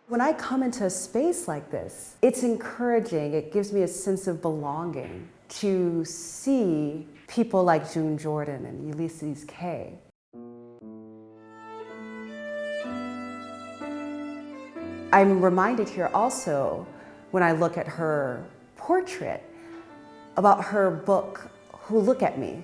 When I come into a space like this, it's encouraging. It gives me a sense of belonging to see people like June Jordan and Ulysses Kay. I'm reminded here also, when I look at her portrait, about her book, Who Look at Me,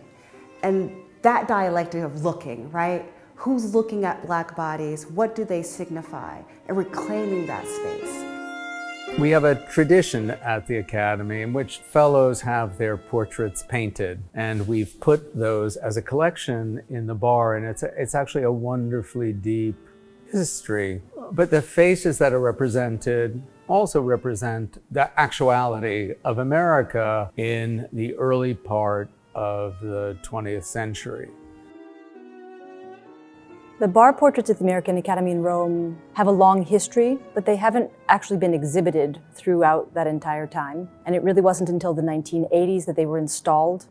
and that dialectic of looking, right? Who's looking at Black bodies? What do they signify? And reclaiming that space. We have a tradition at the Academy in which fellows have their portraits painted, and we've put those as a collection in the bar, and it's actually a wonderfully deep history. But the faces that are represented also represent the actuality of America in the early part of the 20th century. The bar portraits at the American Academy in Rome have a long history, but they haven't actually been exhibited throughout that entire time. And it really wasn't until the 1980s that they were installed.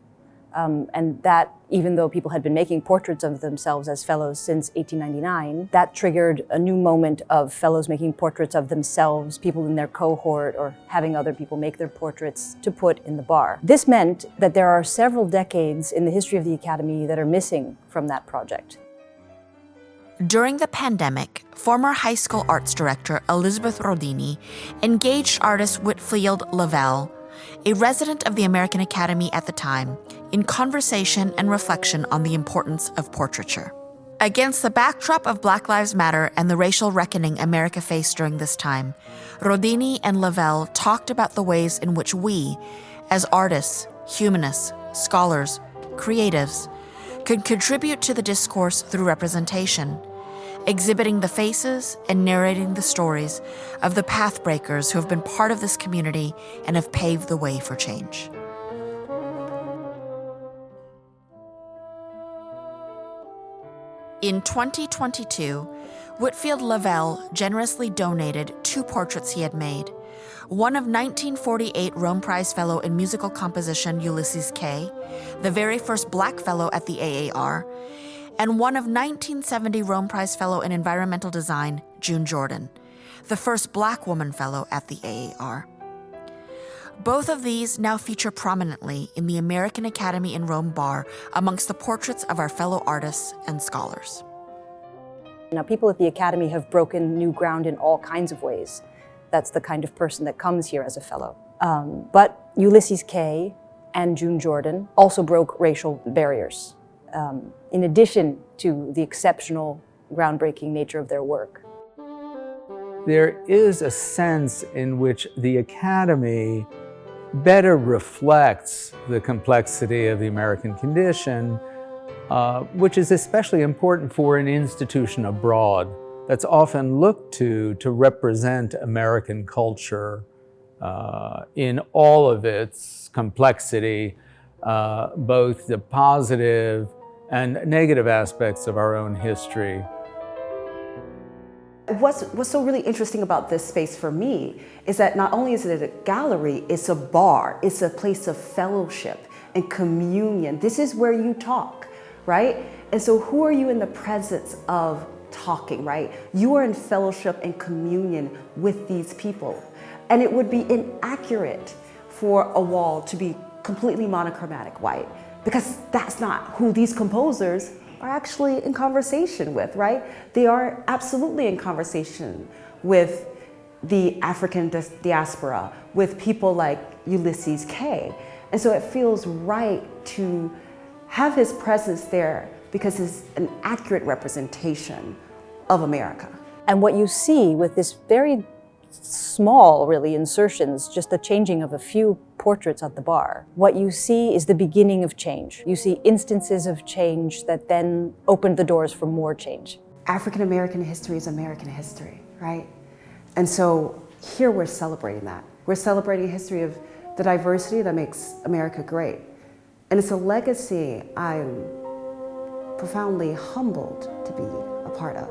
And that, even though people had been making portraits of themselves as fellows since 1899, that triggered a new moment of fellows making portraits of themselves, people in their cohort, or having other people make their portraits to put in the bar. This meant that there are several decades in the history of the Academy that are missing from that project. During the pandemic, former Heiskell Arts Director Elizabeth Rodini engaged artist Whitfield Lavelle, a resident of the American Academy at the time, in conversation and reflection on the importance of portraiture. Against the backdrop of Black Lives Matter and the racial reckoning America faced during this time, Rodini and Lavelle talked about the ways in which we, as artists, humanists, scholars, creatives, could contribute to the discourse through representation, exhibiting the faces and narrating the stories of the pathbreakers who have been part of this community and have paved the way for change. In 2022, Whitfield Lavelle generously donated 2 portraits he had made, one of 1948 Rome Prize Fellow in Musical Composition Ulysses Kay, the very first Black Fellow at the AAR, and one of 1970 Rome Prize Fellow in Environmental Design, June Jordan, the first Black woman fellow at the AAR. Both of these now feature prominently in the American Academy in Rome bar amongst the portraits of our fellow artists and scholars. Now, people at the Academy have broken new ground in all kinds of ways. That's the kind of person that comes here as a fellow. But Ulysses Kay and June Jordan also broke racial barriers, in addition to the exceptional, groundbreaking nature of their work. There is a sense in which the Academy better reflects the complexity of the American condition, which is especially important for an institution abroad that's often looked to represent American culture in all of its complexity, both the positive and negative aspects of our own history. What's so really interesting about this space for me is that not only is it a gallery, it's a bar, it's a place of fellowship and communion. This is where you talk, right? And so who are you in the presence of talking, right? You are in fellowship and communion with these people. And it would be inaccurate for a wall to be completely monochromatic white, because that's not who these composers are actually in conversation with, right? They are absolutely in conversation with the African diaspora, with people like Ulysses Kay. And so it feels right to have his presence there because it's an accurate representation of America. And what you see with this very small, really, insertions, just the changing of a few portraits at the bar, what you see is the beginning of change. You see instances of change that then opened the doors for more change. African American history is American history, right? And so here we're celebrating that. We're celebrating a history of the diversity that makes America great. And it's a legacy I'm profoundly humbled to be a part of.